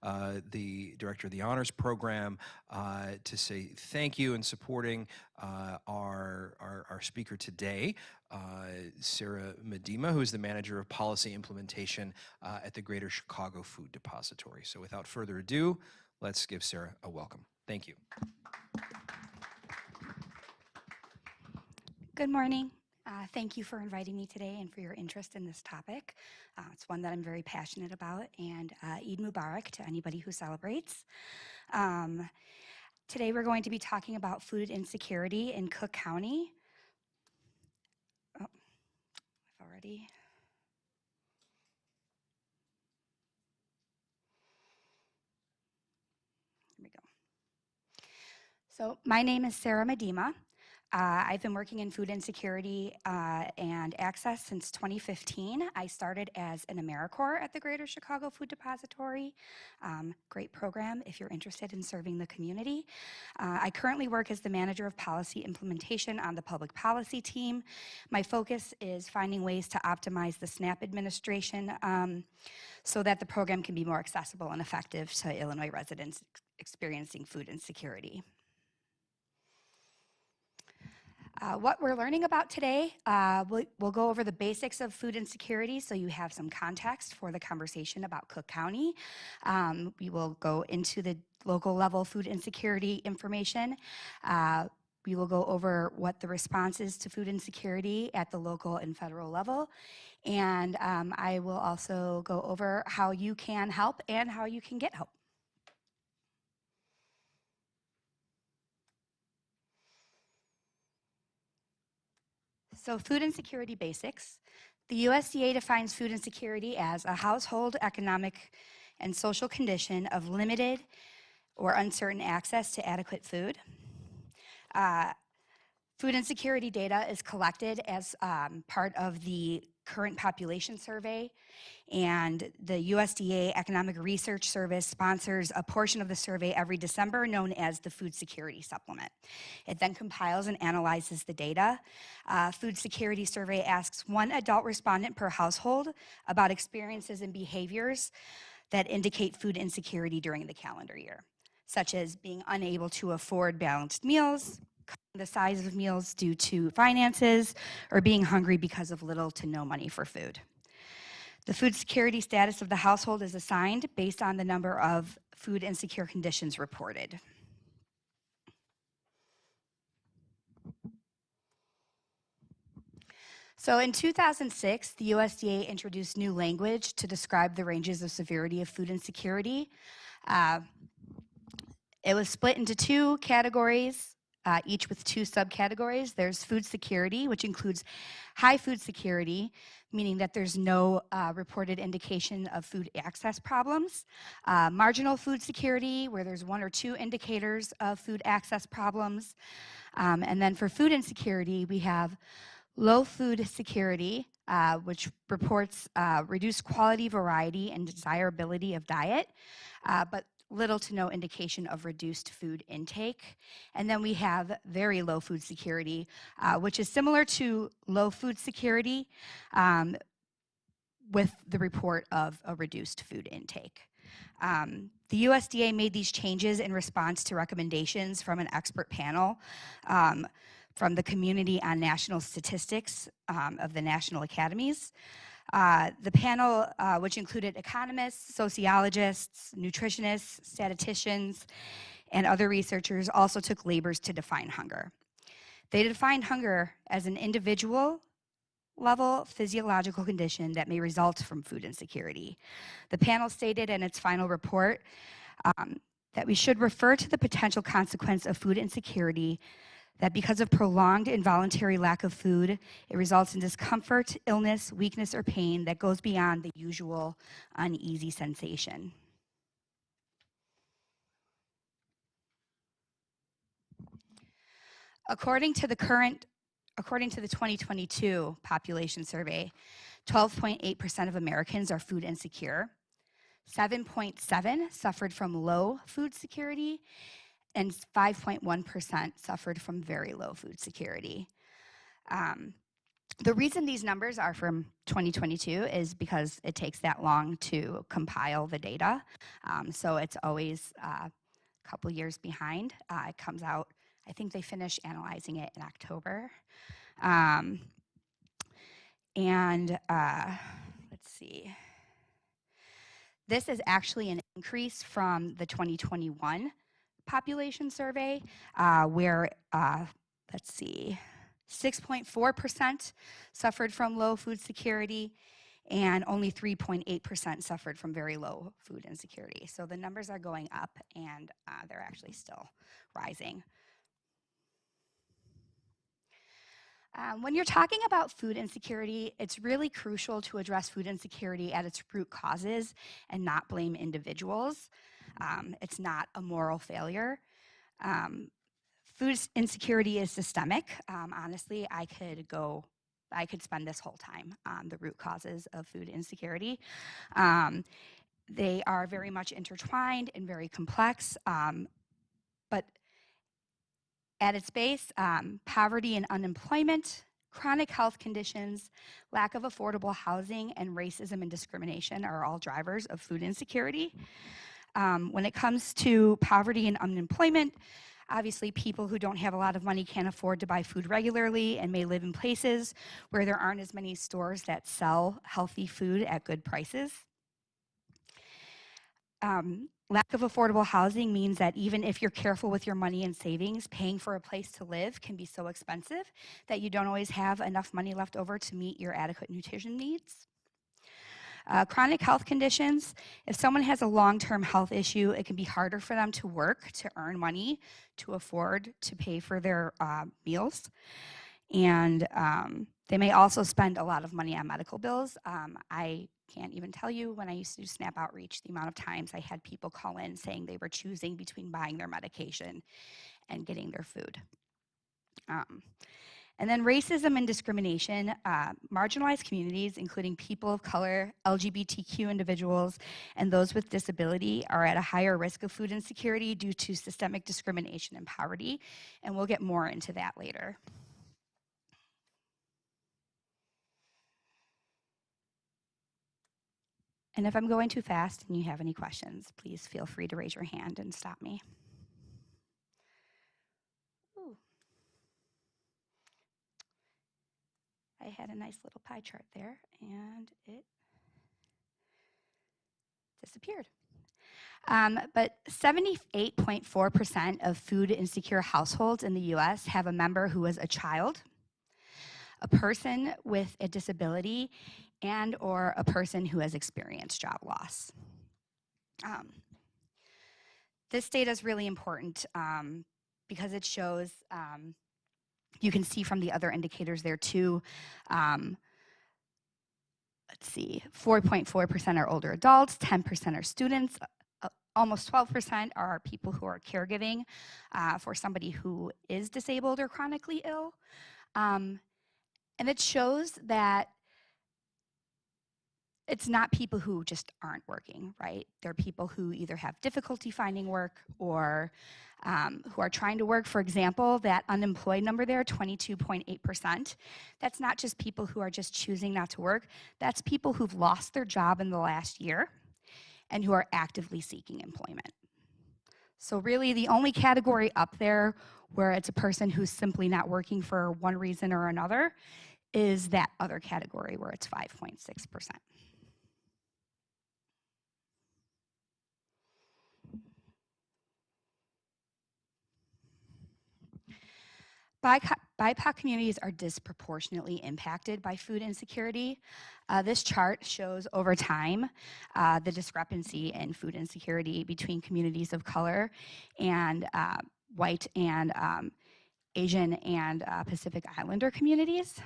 the director of the Honors Program, to say thank you in supporting our speaker today, Sara Medema, who is the manager of policy implementation at the Greater Chicago Food Depository. So without further ado, let's give Sara a welcome. Thank you. Good morning. Thank you for inviting me today and for your interest in this topic. It's one that I'm very passionate about, and Eid Mubarak to anybody who celebrates. Today we're going to be talking about food insecurity in Cook County. Oh, I've already. Here we go. So my name is Sara Medema. I've been working in food insecurity and access since 2015. I started as an AmeriCorps at the Greater Chicago Food Depository. Great program if you're interested in serving the community. I currently work as the manager of policy implementation on the public policy team. My focus is finding ways to optimize the SNAP administration so that the program can be more accessible and effective to Illinois residents experiencing food insecurity. What we're learning about today, we'll go over the basics of food insecurity so you have some context for the conversation about Cook County. We will go into the local level food insecurity information. We will go over what the response is to food insecurity at the local and federal level. And I will also go over how you can help and how you can get help. So food insecurity basics. The USDA defines food insecurity as a household economic and social condition of limited or uncertain access to adequate food. Food insecurity data is collected as part of the current population survey, and the USDA Economic Research Service sponsors a portion of the survey every December known as the Food Security Supplement. It then compiles and analyzes the data. Food Security Survey asks one adult respondent per household about experiences and behaviors that indicate food insecurity during the calendar year, such as being unable to afford balanced meals, the size of meals due to finances, or being hungry because of little to no money for food. The food security status of the household is assigned based on the number of food insecure conditions reported. So in 2006, the USDA introduced new language to describe the ranges of severity of food insecurity. It was split into two categories, each with two subcategories. There's food security, which includes high food security, meaning that there's no reported indication of food access problems. Marginal food security, where there's one or two indicators of food access problems. And then for food insecurity, we have low food security, which reports reduced quality, variety, and desirability of diet, but little to no indication of reduced food intake. And then we have very low food security, which is similar to low food security with the report of a reduced food intake. The USDA made these changes in response to recommendations from an expert panel from the Community on National Statistics of the National Academies. The panel, which included economists, sociologists, nutritionists, statisticians, and other researchers, also took labors to define hunger. They defined hunger as an individual level physiological condition that may result from food insecurity. The panel stated in its final report that we should refer to the potential consequence of food insecurity, that because of prolonged involuntary lack of food, it results in discomfort, illness, weakness, or pain that goes beyond the usual uneasy sensation. According to the 2022 population survey, 12.8% of Americans are food insecure. 7.7% suffered from low food security, and 5.1% suffered from very low food security. The reason these numbers are from 2022 is because it takes that long to compile the data. So it's always a couple years behind. It comes out, I think they finish analyzing it in October. Let's see. This is actually an increase from the 2021 population survey, where, let's see, 6.4% suffered from low food security, and only 3.8% suffered from very low food insecurity. So the numbers are going up, and they're actually still rising. When you're talking about food insecurity, it's really crucial to address food insecurity at its root causes and not blame individuals. It's not a moral failure. Food insecurity is systemic. Honestly, I could spend this whole time on the root causes of food insecurity. They are very much intertwined and very complex, but at its base, poverty and unemployment, chronic health conditions, lack of affordable housing, and racism and discrimination are all drivers of food insecurity. When it comes to poverty and unemployment, obviously people who don't have a lot of money can't afford to buy food regularly and may live in places where there aren't as many stores that sell healthy food at good prices. Lack of affordable housing means that even if you're careful with your money and savings, paying for a place to live can be so expensive that you don't always have enough money left over to meet your adequate nutrition needs. Chronic health conditions, if someone has a long-term health issue, it can be harder for them to work, to earn money, to afford to pay for their meals. And they may also spend a lot of money on medical bills. I can't even tell you, when I used to do SNAP outreach, the amount of times I had people call in saying they were choosing between buying their medication and getting their food. And then racism and discrimination. Marginalized communities, including people of color, LGBTQ individuals, and those with disability are at a higher risk of food insecurity due to systemic discrimination and poverty. And we'll get more into that later. And if I'm going too fast and you have any questions, please feel free to raise your hand and stop me. Ooh. I had a nice little pie chart there, and it disappeared. But 78.4% of food insecure households in the US have a member who is a child, a person with a disability, and or a person who has experienced job loss. This data is really important because it shows, you can see from the other indicators there too, let's see, 4.4% are older adults, 10% are students, almost 12% are people who are caregiving for somebody who is disabled or chronically ill. And it shows that it's not people who just aren't working, right? They're people who either have difficulty finding work or who are trying to work. For example, that unemployed number there, 22.8%, that's not just people who are just choosing not to work. That's people who've lost their job in the last year and who are actively seeking employment. So really the only category up there where it's a person who's simply not working for one reason or another is that other category where it's 5.6%. BIPOC communities are disproportionately impacted by food insecurity. This chart shows over time the discrepancy in food insecurity between communities of color and white and Asian and Pacific Islander communities.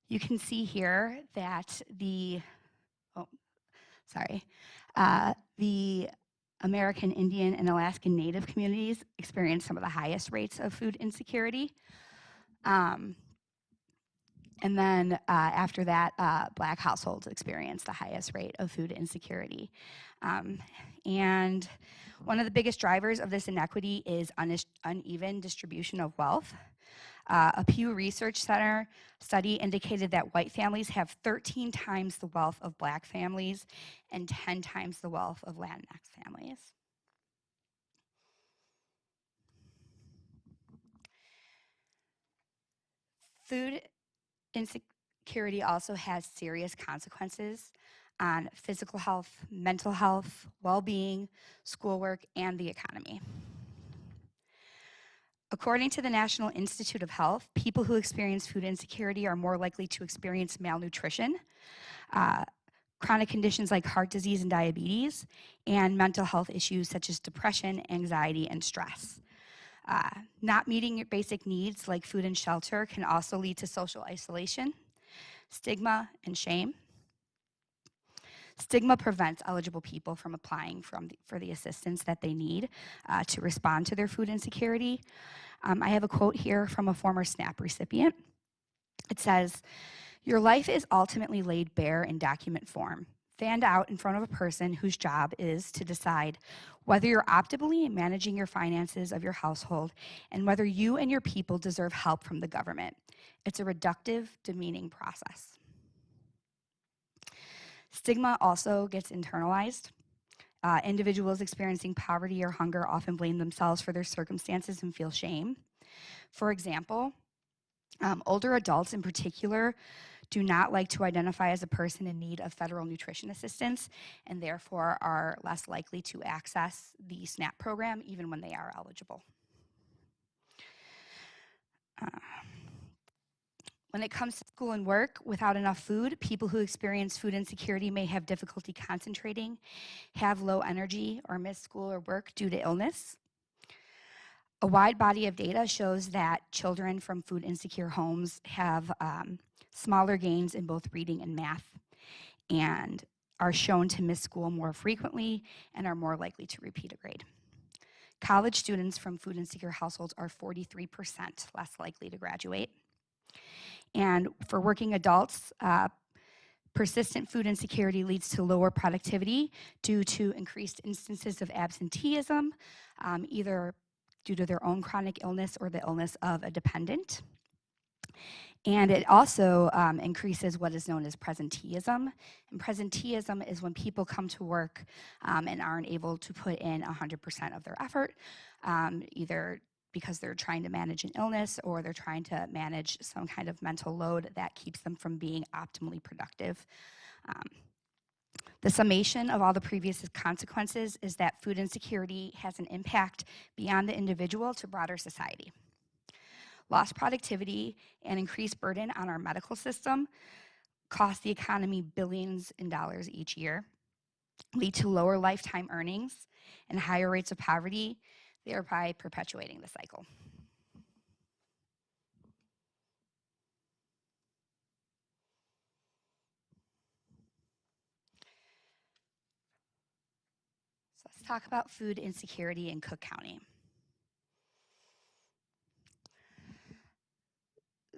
You can see here that the American Indian and Alaskan Native communities experience some of the highest rates of food insecurity. And then after that, Black households experience the highest rate of food insecurity. And one of the biggest drivers of this inequity is uneven distribution of wealth. A Pew Research Center study indicated that white families have 13 times the wealth of black families and 10 times the wealth of Latinx families. Food insecurity also has serious consequences on physical health, mental health, well-being, schoolwork, and the economy. According to the National Institute of Health, people who experience food insecurity are more likely to experience malnutrition, chronic conditions like heart disease and diabetes, and mental health issues such as depression, anxiety, and stress. Not meeting your basic needs like food and shelter can also lead to social isolation, stigma, and shame. Stigma prevents eligible people from applying for the assistance that they need to respond to their food insecurity. I have a quote here from a former SNAP recipient. It says, "Your life is ultimately laid bare in document form, fanned out in front of a person whose job is to decide whether you're optimally managing your finances of your household and whether you and your people deserve help from the government. It's a reductive, demeaning process." Stigma also gets internalized. Individuals experiencing poverty or hunger often blame themselves for their circumstances and feel shame. For example, older adults in particular do not like to identify as a person in need of federal nutrition assistance and therefore are less likely to access the SNAP program even when they are eligible. When it comes to school and work, without enough food, people who experience food insecurity may have difficulty concentrating, have low energy, or miss school or work due to illness. A wide body of data shows that children from food insecure homes have smaller gains in both reading and math and are shown to miss school more frequently and are more likely to repeat a grade. College students from food insecure households are 43% less likely to graduate. And for working adults, persistent food insecurity leads to lower productivity due to increased instances of absenteeism, either due to their own chronic illness or the illness of a dependent. And it also increases what is known as presenteeism. And presenteeism is when people come to work and aren't able to put in 100% of their effort, either because they're trying to manage an illness or they're trying to manage some kind of mental load that keeps them from being optimally productive. The summation of all the previous consequences is that food insecurity has an impact beyond the individual to broader society. Lost productivity and increased burden on our medical system cost the economy billions in dollars each year, lead to lower lifetime earnings and higher rates of poverty, thereby perpetuating the cycle. So let's talk about food insecurity in Cook County.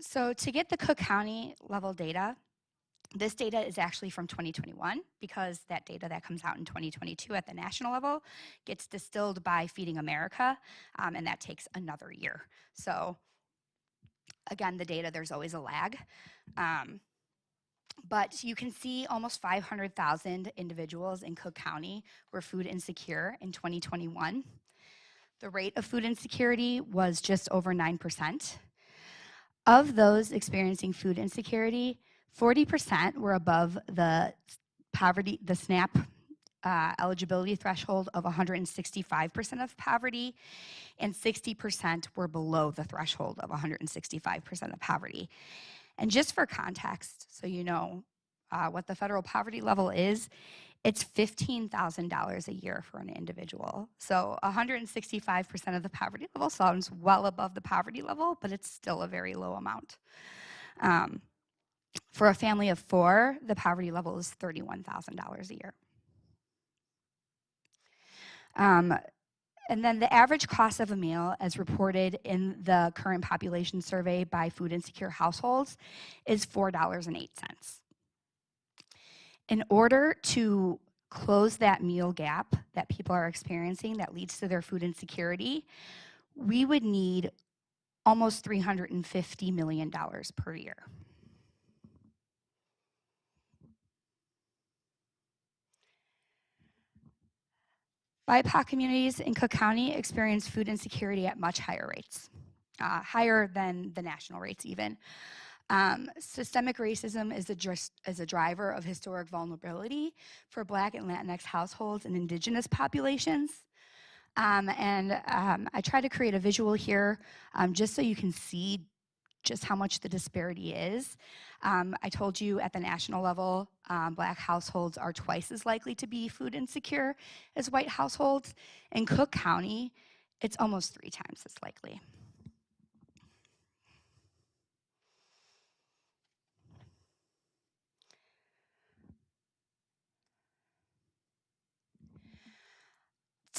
So to get the Cook County level data, this data is actually from 2021 because that data that comes out in 2022 at the national level gets distilled by Feeding America, and that takes another year. So again, the data, there's always a lag. But you can see almost 500,000 individuals in Cook County were food insecure in 2021. The rate of food insecurity was just over 9%. Of those experiencing food insecurity, 40% were above the SNAP eligibility threshold of 165% of poverty, and 60% were below the threshold of 165% of poverty. And just for context, so you know what the federal poverty level is, it's $15,000 a year for an individual. So 165% of the poverty level sounds well above the poverty level, but it's still a very low amount. For a family of 4, the poverty level is $31,000 a year. And then the average cost of a meal, as reported in the current population survey by food insecure households, is $4.08. In order to close that meal gap that people are experiencing that leads to their food insecurity, we would need almost $350 million per year. BIPOC communities in Cook County experience food insecurity at much higher rates, higher than the national rates even. Systemic racism is a driver of historic vulnerability for Black and Latinx households and indigenous populations. I try to create a visual here just so you can see just how much the disparity is. I told you at the national level, Black households are twice as likely to be food insecure as white households. In Cook County, it's almost 3 times as likely.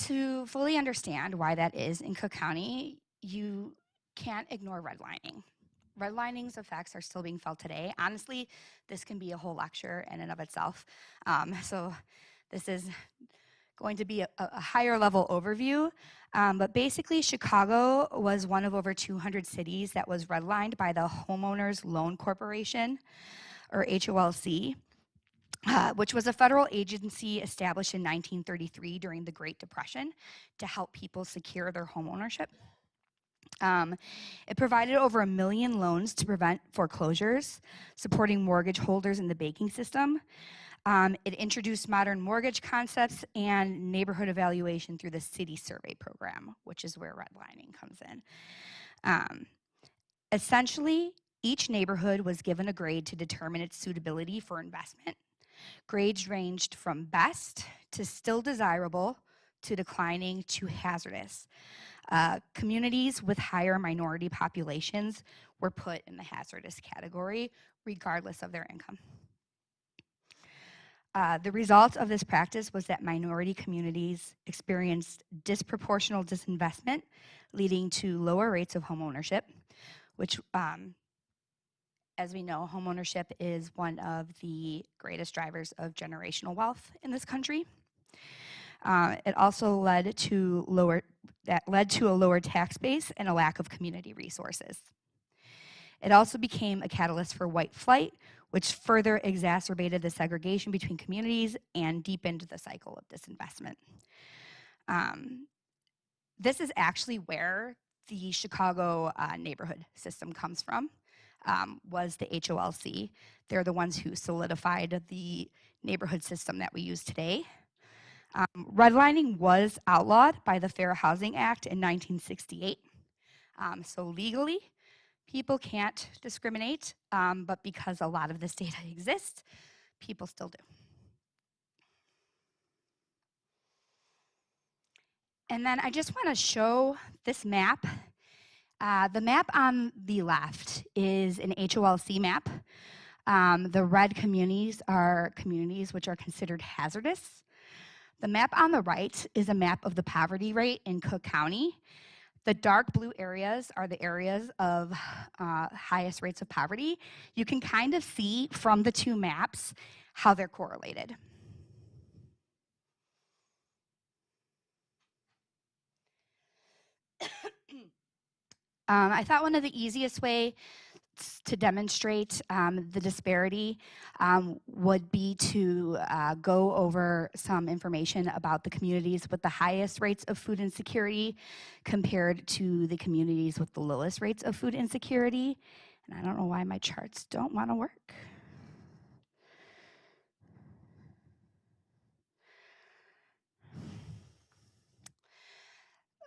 To fully understand why that is in Cook County, you can't ignore redlining. Redlining's effects are still being felt today. Honestly, this can be a whole lecture in and of itself. So this is going to be a higher level overview. But basically, Chicago was one of over 200 cities that was redlined by the Homeowners Loan Corporation, or HOLC. Which was a federal agency established in 1933 during the Great Depression to help people secure their home ownership. It provided over 1 million loans to prevent foreclosures, supporting mortgage holders in the banking system. It introduced modern mortgage concepts and neighborhood evaluation through the city survey program, which is where redlining comes in. Essentially, each neighborhood was given a grade to determine its suitability for investment. Grades ranged from best to still desirable to declining to hazardous. Communities with higher minority populations were put in the hazardous category, regardless of their income. The result of this practice was that minority communities experienced disproportional disinvestment, leading to lower rates of home ownership, which as we know, homeownership is one of the greatest drivers of generational wealth in this country. It also led to a lower tax base and a lack of community resources. It also became a catalyst for white flight, which further exacerbated the segregation between communities and deepened the cycle of disinvestment. This is actually where the Chicago neighborhood system comes from. Was the HOLC. They're the ones who solidified the neighborhood system that we use today. Redlining was outlawed by the Fair Housing Act in 1968. So legally, people can't discriminate, but because a lot of this data exists, people still do. And then I just want to show this map. The map on the left is an HOLC map. The red communities are communities which are considered hazardous. The map on the right is a map of the poverty rate in Cook County. The dark blue areas are the areas of highest rates of poverty. You can kind of see from the two maps how they're correlated. I thought one of the easiest ways to demonstrate the disparity would be to go over some information about the communities with the highest rates of food insecurity compared to the communities with the lowest rates of food insecurity. And I don't know why my charts don't want to work.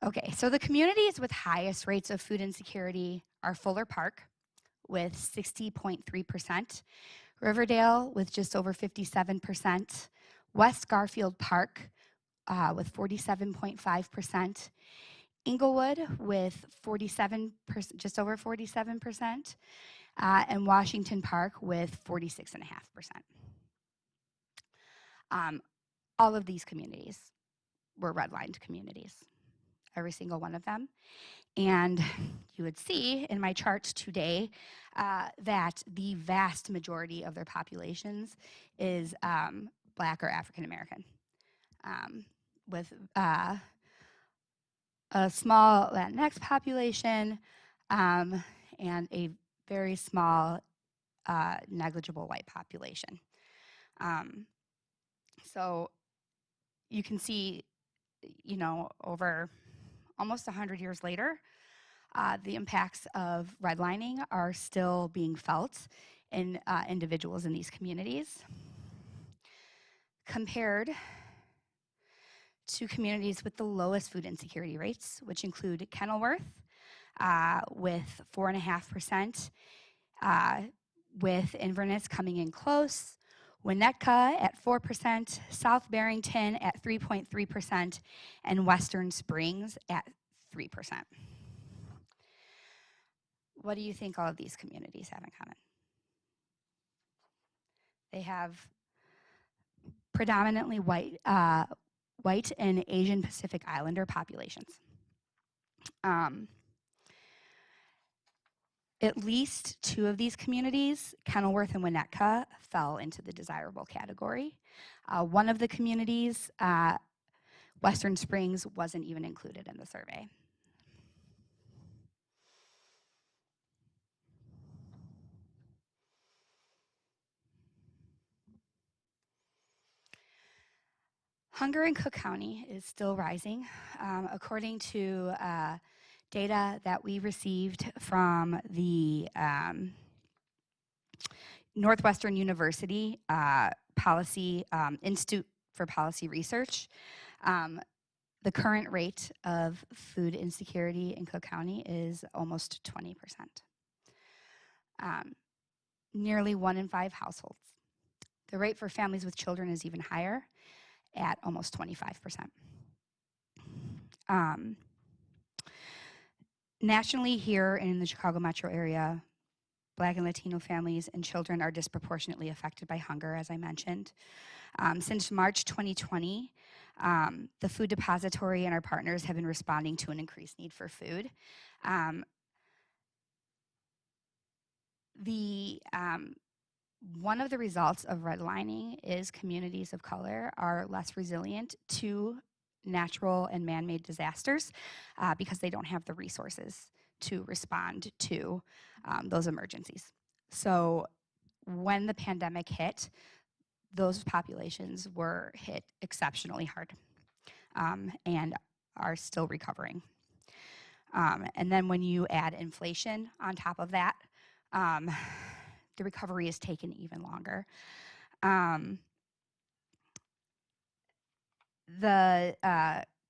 Okay, so the communities with highest rates of food insecurity are Fuller Park, with 60.3%, Riverdale with just over 57%, West Garfield Park with 47.5%, Inglewood with 47%, just over 47%, and Washington Park with 46.5%. All of these communities were redlined communities, every single one of them. And you would see in my charts today that the vast majority of their populations is Black or African American, with a small Latinx population, and a very small, negligible white population. So you can see, over almost 100 years later, the impacts of redlining are still being felt in individuals in these communities, compared to communities with the lowest food insecurity rates, which include Kenilworth with 4.5%, with Inverness coming in close, Winnetka at 4%, South Barrington at 3.3%, and Western Springs at 3%. What do you think all of these communities have in common? They have predominantly white and Asian Pacific Islander populations. At least two of these communities, Kenilworth and Winnetka, fell into the desirable category. One of the communities, Western Springs, wasn't even included in the survey. Hunger in Cook County is still rising. According to data that we received from the Northwestern University Institute for Policy Research, the current rate of food insecurity in Cook County is almost 20%. Nearly 1 in 5 households. The rate for families with children is even higher, at almost 25%. Nationally, here in the Chicago metro area, Black and Latino families and children are disproportionately affected by hunger, as I mentioned. Since March 2020, the Food Depository and our partners have been responding to an increased need for food. One of the results of redlining is communities of color are less resilient to natural and man-made disasters because they don't have the resources to respond to those emergencies. So when the pandemic hit, those populations were hit exceptionally hard and are still recovering. And then when you add inflation on top of that, the recovery is taken even longer. The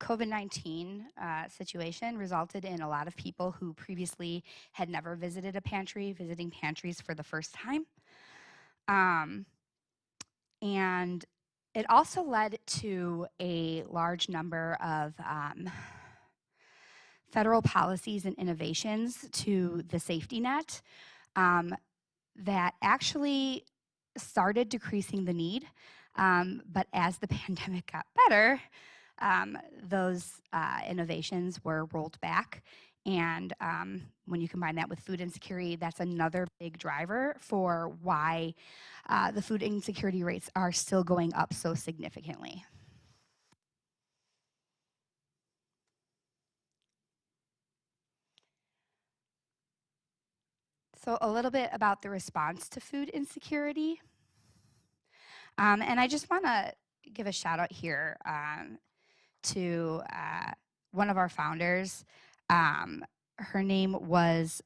COVID-19 situation resulted in a lot of people who previously had never visited a pantry, visiting pantries for the first time. And it also led to a large number of federal policies and innovations to the safety net that actually started decreasing the need, but as the pandemic got better, those innovations were rolled back. And when you combine that with food insecurity, that's another big driver for why the food insecurity rates are still going up so significantly. So a little bit about the response to food insecurity. And I just want to give a shout out here to one of our founders. Her name was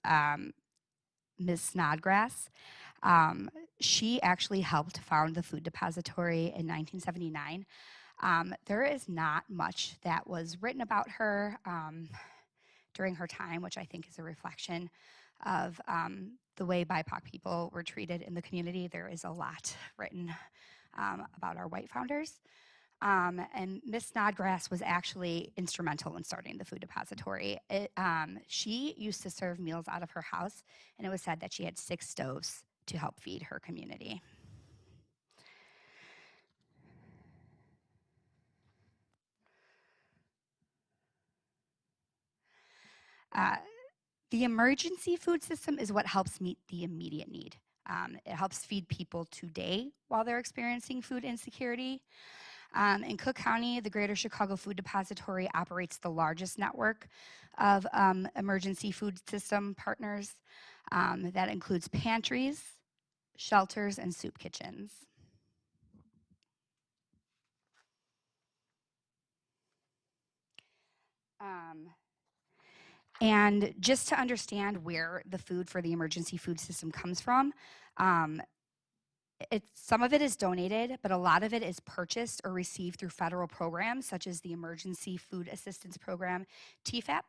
Ms. Snodgrass. She actually helped found the Food Depository in 1979. There is not much that was written about her during her time, which I think is a reflection of the way BIPOC people were treated in the community. There is a lot written about our white founders. And Ms. Snodgrass was actually instrumental in starting the Food Depository. She used to serve meals out of her house, and it was said that she had 6 stoves to help feed her community. The emergency food system is what helps meet the immediate need. It helps feed people today while they're experiencing food insecurity. In Cook County, the Greater Chicago Food Depository operates the largest network of emergency food system partners. That includes pantries, shelters, and soup kitchens. And just to understand where the food for the emergency food system comes from, some of it is donated, but a lot of it is purchased or received through federal programs such as the Emergency Food Assistance Program, TFAP,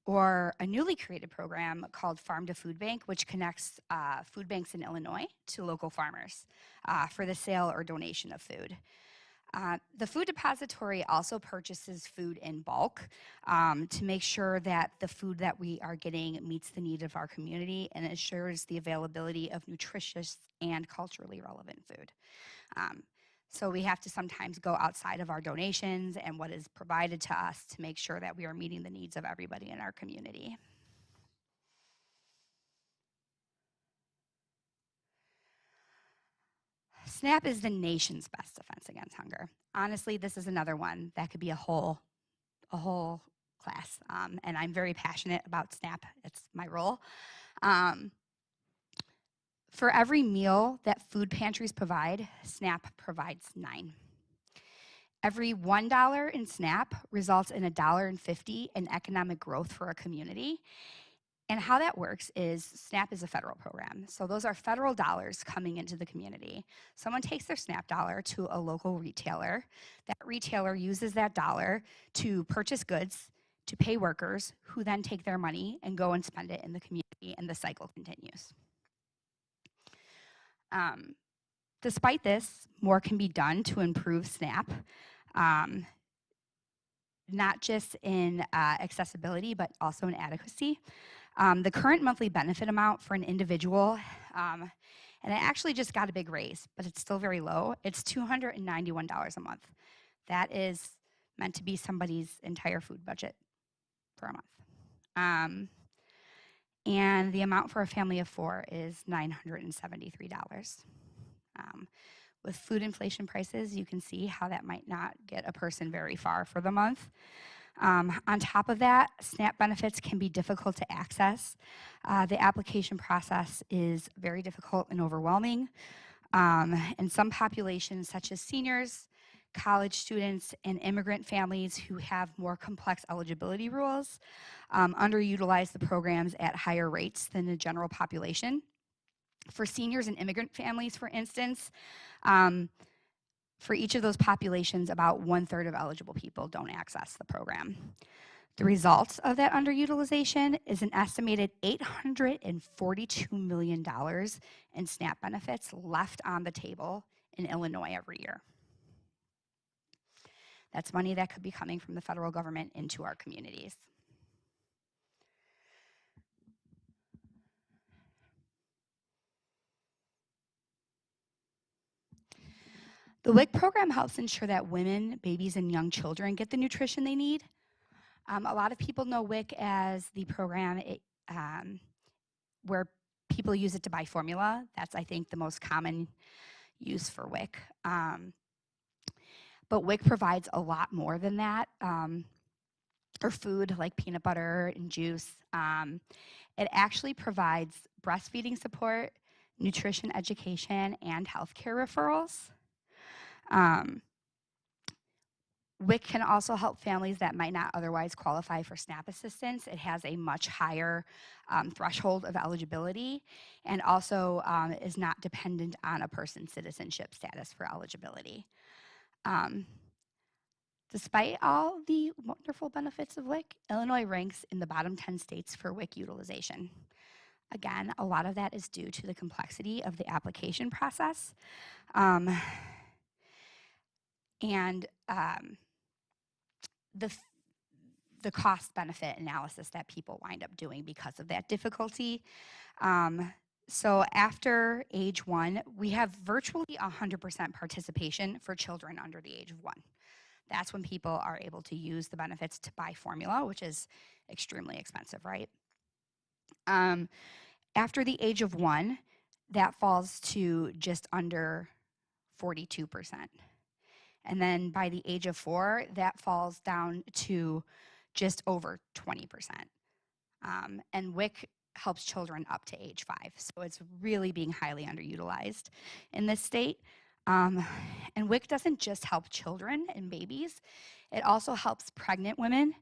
or a newly created program called Farm to Food Bank, which connects food banks in Illinois to local farmers for the sale or donation of food. The food depository also purchases food in bulk to make sure that the food that we are getting meets the need of our community and ensures the availability of nutritious and culturally relevant food. So we have to sometimes go outside of our donations and what is provided to us to make sure that we are meeting the needs of everybody in our community. SNAP is the nation's best defense against hunger. Honestly, this is another one that could be a whole class, and I'm very passionate about SNAP. It's my role. For every meal that food pantries provide, SNAP provides 9. Every $1 in SNAP results in $1.50 in economic growth for a community. And how that works is SNAP is a federal program. So those are federal dollars coming into the community. Someone takes their SNAP dollar to a local retailer. That retailer uses that dollar to purchase goods, to pay workers, who then take their money and go and spend it in the community, and the cycle continues. Despite this, more can be done to improve SNAP. Not just in accessibility, but also in adequacy. The current monthly benefit amount for an individual, and it actually just got a big raise, but it's still very low. It's $291 a month. That is meant to be somebody's entire food budget for a month. And the amount for a family of 4 is $973. With food inflation prices, you can see how that might not get a person very far for the month. On top of that, SNAP benefits can be difficult to access. The application process is very difficult and overwhelming. And some populations, such as seniors, college students, and immigrant families who have more complex eligibility rules, underutilize the programs at higher rates than the general population. For seniors and immigrant families, for instance, for each of those populations, about 1/3 of eligible people don't access the program. The result of that underutilization is an estimated $842 million in SNAP benefits left on the table in Illinois every year. That's money that could be coming from the federal government into our communities. The WIC program helps ensure that women, babies, and young children get the nutrition they need. A lot of people know WIC as the program where people use it to buy formula. That's, I think, the most common use for WIC. But WIC provides a lot more than that, or food like peanut butter and juice. It actually provides breastfeeding support, nutrition education, and healthcare referrals. WIC can also help families that might not otherwise qualify for SNAP assistance. It has a much higher threshold of eligibility, and also is not dependent on a person's citizenship status for eligibility. Despite all the wonderful benefits of WIC, Illinois ranks in the bottom 10 states for WIC utilization. Again, a lot of that is due to the complexity of the application process. And the cost-benefit analysis that people wind up doing because of that difficulty. So after age 1, we have virtually 100% participation for children under the age of 1. That's when people are able to use the benefits to buy formula, which is extremely expensive, right? After the age of 1, that falls to just under 42%. And then by the age of 4, that falls down to just over 20%. And WIC helps children up to age 5. So it's really being highly underutilized in this state. And WIC doesn't just help children and babies, it also helps pregnant women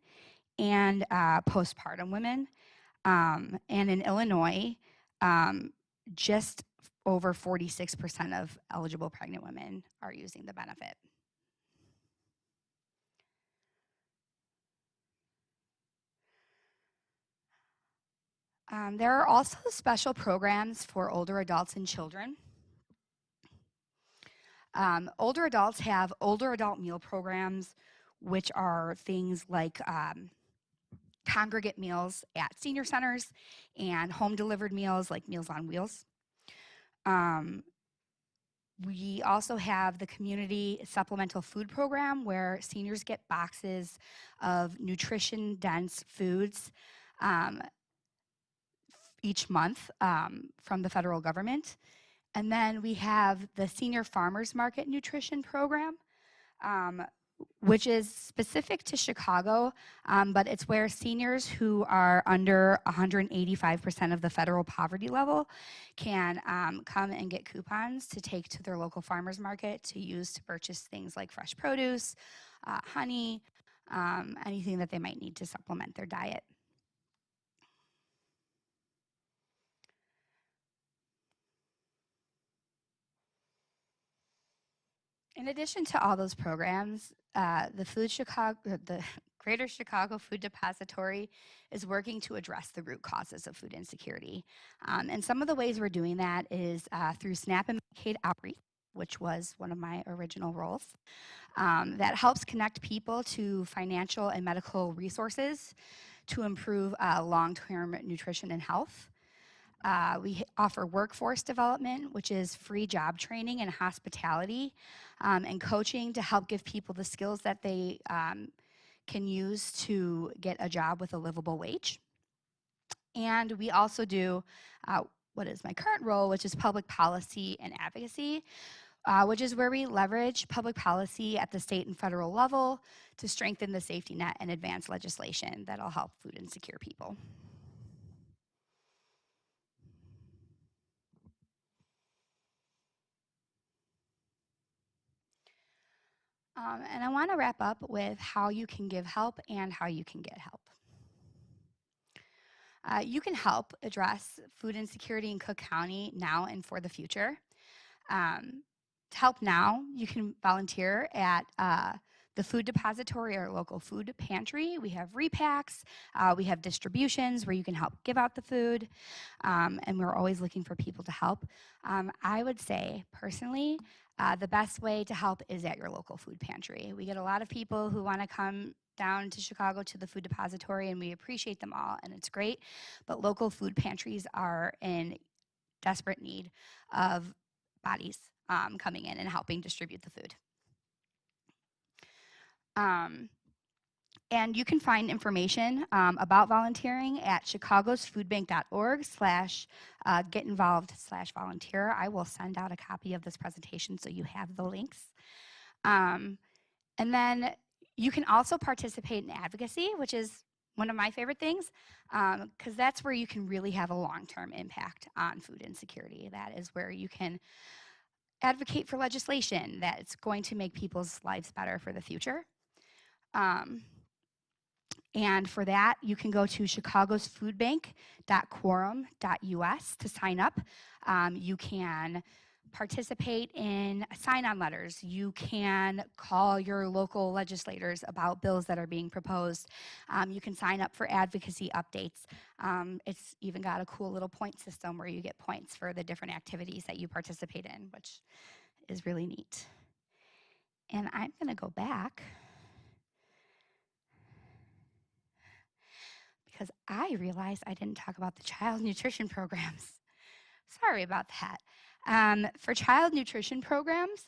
and postpartum women. And in Illinois, just over 46% of eligible pregnant women are using the benefit. There are also special programs for older adults and children. Older adults have older adult meal programs, which are things like congregate meals at senior centers and home delivered meals like Meals on Wheels. We also have the community supplemental food program where seniors get boxes of nutrition dense foods each month from the federal government. And then we have the Senior Farmers Market Nutrition Program, which is specific to Chicago, but it's where seniors who are under 185% of the federal poverty level can come and get coupons to take to their local farmers market to use to purchase things like fresh produce, honey, anything that they might need to supplement their diet. In addition to all those programs, the Greater Chicago Food Depository is working to address the root causes of food insecurity. And some of the ways we're doing that is through SNAP and Medicaid outreach, which was one of my original roles, that helps connect people to financial and medical resources to improve long-term nutrition and health. We offer workforce development, which is free job training and hospitality, and coaching to help give people the skills that they can use to get a job with a livable wage. And we also do what is my current role, which is public policy and advocacy, which is where we leverage public policy at the state and federal level to strengthen the safety net and advance legislation that'll help food insecure people. And I want to wrap up with how you can give help and how you can get help. You can help address food insecurity in Cook County now and for the future. To help now, you can volunteer at the food depository or local food pantry. We have repacks, we have distributions where you can help give out the food, and we're always looking for people to help. I would say, personally, the best way to help is at your local food pantry. We get a lot of people who want to come down to Chicago to the food depository, and we appreciate them all, and it's great, but local food pantries are in desperate need of bodies coming in and helping distribute the food. And you can find information about volunteering at chicagosfoodbank.org/getinvolved/volunteer. I will send out a copy of this presentation so you have the links. And then you can also participate in advocacy, which is one of my favorite things, because that's where you can really have a long-term impact on food insecurity. That is where you can advocate for legislation that's going to make people's lives better for the future. And for that, you can go to chicagosfoodbank.quorum.us to sign up. You can participate in sign-on letters. You can call your local legislators about bills that are being proposed. You can sign up for advocacy updates. It's even got a cool little point system where you get points for the different activities that you participate in, which is really neat. And I'm going to go back because I realized I didn't talk about the child nutrition programs. Sorry about that. For child nutrition programs,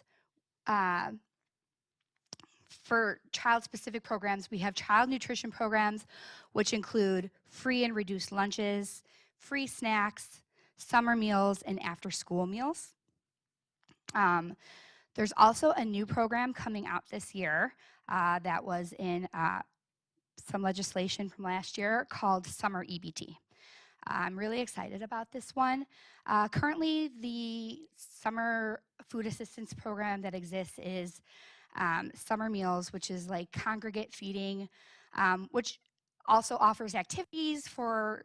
for child-specific programs, we have child nutrition programs, which include free and reduced lunches, free snacks, summer meals, and after-school meals. There's also a new program coming out this year that was in some legislation from last year called Summer EBT. I'm really excited about this one. Currently, the summer food assistance program that exists is summer meals, which is like congregate feeding, which also offers activities for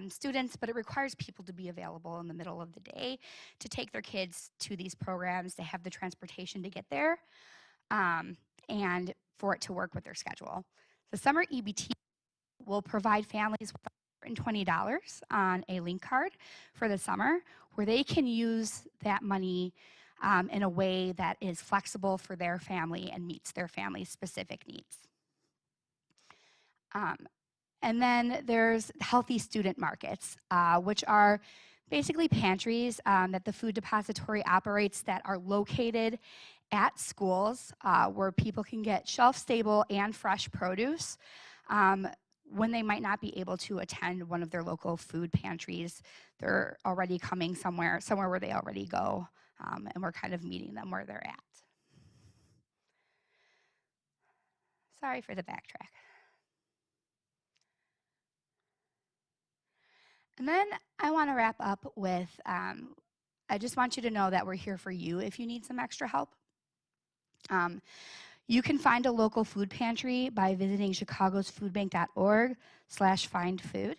students, but it requires people to be available in the middle of the day to take their kids to these programs, to have the transportation to get there, and for it to work with their schedule. The summer EBT will provide families with $120 on a link card for the summer, where they can use that money in a way that is flexible for their family and meets their family's specific needs. And then there's healthy student markets, which are basically pantries that the Food Depository operates that are located at schools where people can get shelf-stable and fresh produce when they might not be able to attend one of their local food pantries. They're already coming somewhere where they already go, and we're kind of meeting them where they're at. Sorry for the backtrack. And then I want to wrap up with, I just want you to know that we're here for you if you need some extra help. You can find a local food pantry by visiting chicagosfoodbank.org/findfood.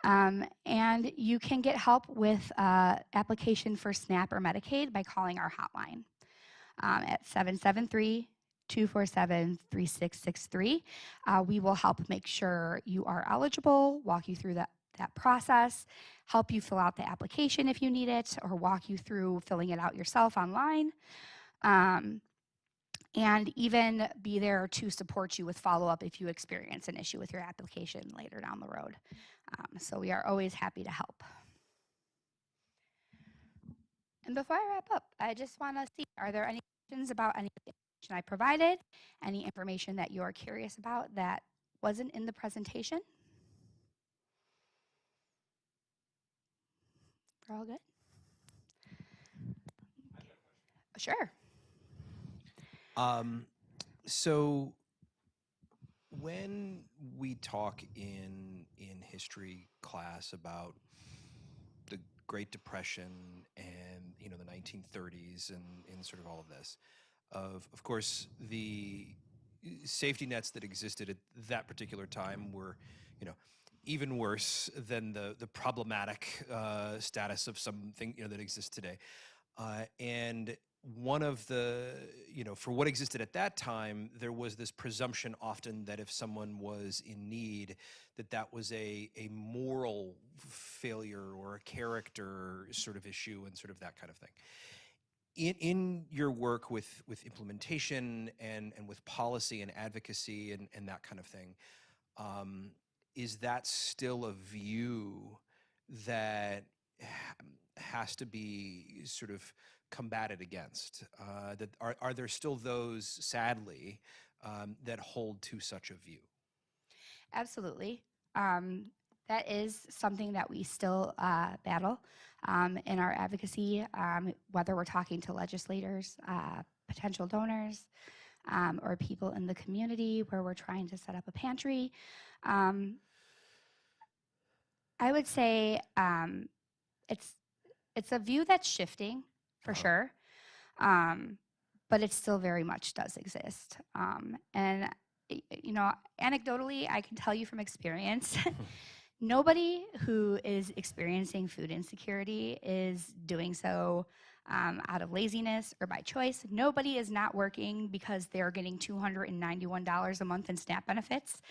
And you can get help with application for SNAP or Medicaid by calling our hotline at 773-247-3663. We will help make sure you are eligible, walk you through that process, help you fill out the application if you need it, or walk you through filling it out yourself online, and even be there to support you with follow-up if you experience an issue with your application later down the road. So we are always happy to help. And before I wrap up, I just want to see, are there any questions about any of the information I provided? Any information that you're curious about that wasn't in the presentation? We're all good? Sure. So when we talk in history class about the Great Depression and the 1930s and sort of all of this, of course the safety nets that existed at that particular time were even worse than the problematic status of something that exists today, and one of the, for what existed at that time, there was this presumption often that if someone was in need, that was a moral failure or a character sort of issue and sort of that kind of thing. In your work with implementation and with policy and advocacy and that kind of thing, is that still a view that has to be sort of combated against? That are there still those, sadly, that hold to such a view? Absolutely. That is something that we still battle in our advocacy, whether we're talking to legislators, potential donors, or people in the community where we're trying to set up a pantry. I would say it's a view that's shifting for sure, but it still very much does exist. And anecdotally, I can tell you from experience, nobody who is experiencing food insecurity is doing so out of laziness or by choice. Nobody is not working because they're getting $291 a month in SNAP benefits.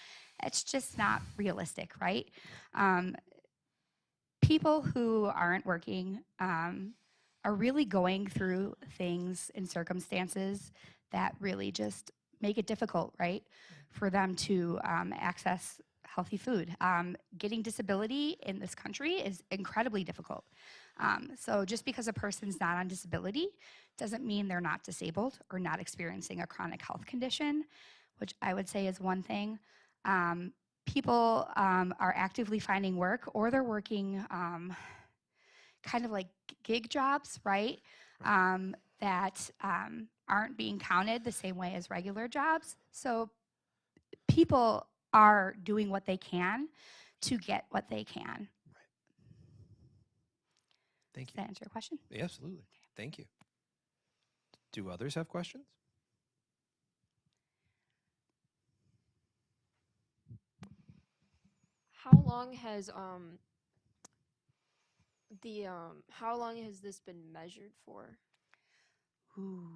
It's just not realistic, right? People who aren't working are really going through things and circumstances that really just make it difficult, right, for them to access healthy food. Getting disability in this country is incredibly difficult. So just because a person's not on disability doesn't mean they're not disabled or not experiencing a chronic health condition, which I would say is one thing. People are actively finding work, or they're working kind of like gig jobs, right? that aren't being counted the same way as regular jobs. So people are doing what they can to get what they can. Thank Does you. that answer your question? Yeah, absolutely. Thank you. Do others have questions? How long has how long has this been measured for? Ooh,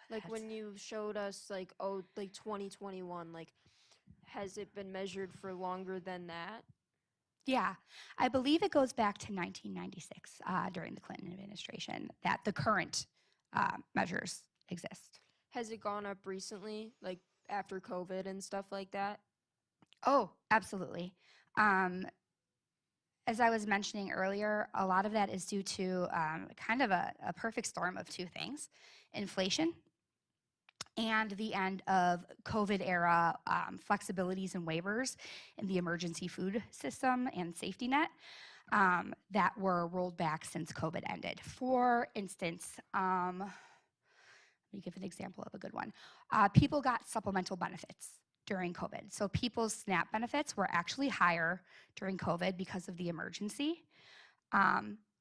Like that's- when you showed us like 2021, like has it been measured for longer than that? yeah, I believe it goes back to 1996 during the Clinton administration that the current measures exist. Has it gone up recently, like after COVID and stuff like that? Oh, absolutely. As I was mentioning earlier, a lot of that is due to kind of a perfect storm of two things: inflation and the end of COVID era flexibilities and waivers in the emergency food system and safety net that were rolled back since COVID ended. For instance, let me give an example of a good one. People got supplemental benefits during COVID. So people's SNAP benefits were actually higher during COVID because of the emergency,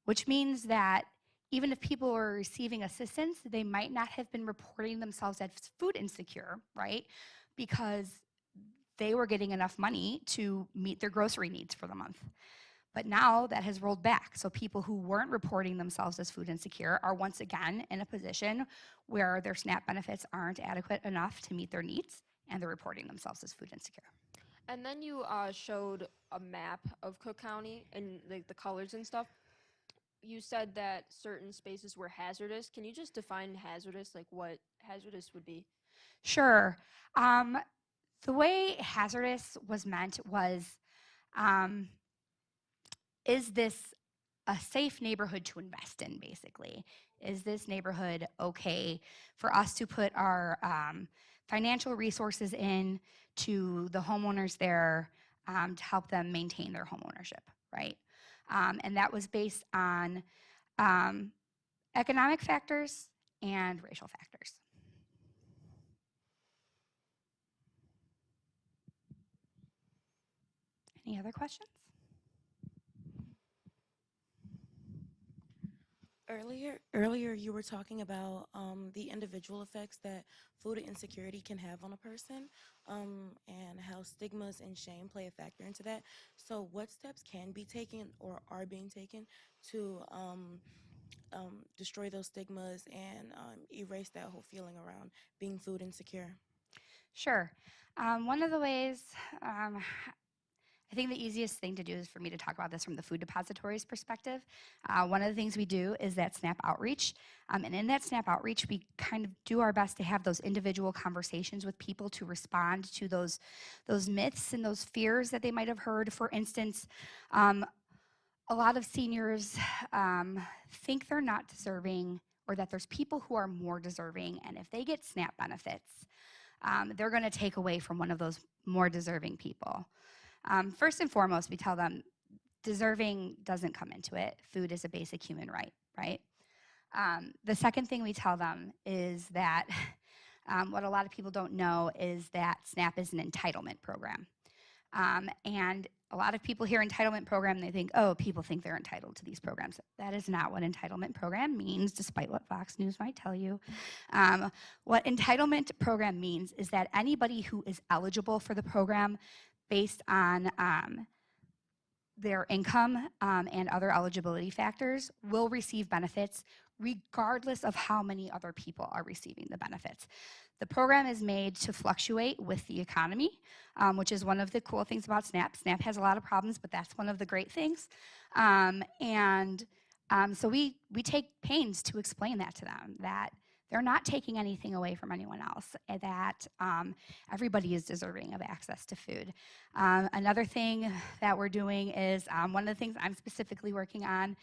which means that even if people were receiving assistance, they might not have been reporting themselves as food insecure, right? Because they were getting enough money to meet their grocery needs for the month. But now that has rolled back. So people who weren't reporting themselves as food insecure are once again in a position where their SNAP benefits aren't adequate enough to meet their needs, and they're reporting themselves as food insecure. And then you showed a map of Cook County and like the colors and stuff. You said that certain spaces were hazardous. Can you just define hazardous, like what hazardous would be? Sure. The way hazardous was meant was, is this a safe neighborhood to invest in, basically? Is this neighborhood okay for us to put our financial resources in to the homeowners there to help them maintain their home ownership, right? And that was based on economic factors and racial factors. Any other questions? Earlier, you were talking about the individual effects that food insecurity can have on a person, and how stigmas and shame play a factor into that. So, what steps can be taken or are being taken to destroy those stigmas and erase that whole feeling around being food insecure? Sure. One of the ways, I think the easiest thing to do is for me to talk about this from the food depository's perspective. One of the things we do is that SNAP outreach. And in that SNAP outreach, we kind of do our best to have those individual conversations with people to respond to those myths and those fears that they might have heard. For instance, a lot of seniors think they're not deserving, or that there's people who are more deserving, and if they get SNAP benefits, they're going to take away from one of those more deserving people. First and foremost, we tell them deserving doesn't come into it. Food is a basic human right, right? The second thing we tell them is that what a lot of people don't know is that SNAP is an entitlement program. And a lot of people hear entitlement program and they think, oh, people think they're entitled to these programs. That is not what entitlement program means, despite what Fox News might tell you. What entitlement program means is that anybody who is eligible for the program based on their income and other eligibility factors will receive benefits regardless of how many other people are receiving the benefits. The program is made to fluctuate with the economy, which is one of the cool things about SNAP. SNAP has a lot of problems, but that's one of the great things. So we take pains to explain that to them, that they're not taking anything away from anyone else, and that everybody is deserving of access to food. Another thing that we're doing is, one of the things I'm specifically working on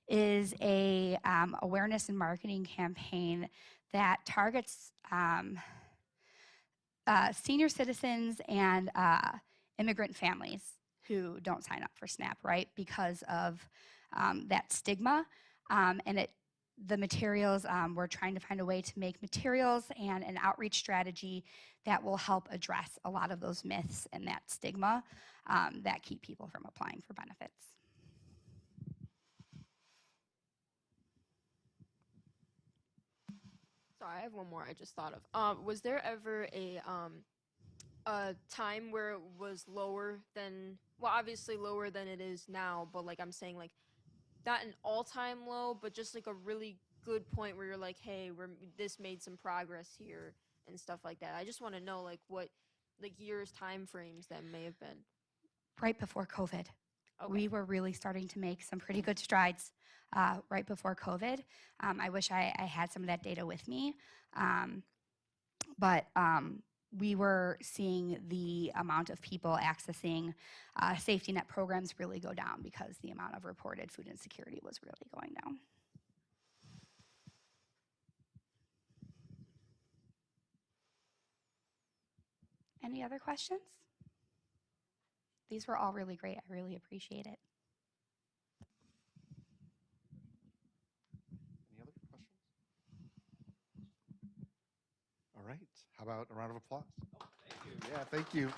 is a awareness and marketing campaign that targets senior citizens and immigrant families who don't sign up for SNAP, right? Because of that stigma, and the materials, we're trying to find a way to make materials and an outreach strategy that will help address a lot of those myths and that stigma that keep people from applying for benefits. Sorry, I have one more I just thought of. Was there ever a time where it was lower than, well, obviously lower than it is now, but like I'm saying, like not an all-time low, but just like a really good point where you're like, hey, this made some progress here and stuff like that. I just want to know like what like years, time frames that may have been. Right before COVID. Okay. We were really starting to make some pretty good strides right before COVID. I wish I had some of that data with me, but we were seeing the amount of people accessing safety net programs really go down because the amount of reported food insecurity was really going down. Any other questions? These were all really great. I really appreciate it. Any other questions? All right. How about a round of applause? Oh, thank you. Yeah, thank you.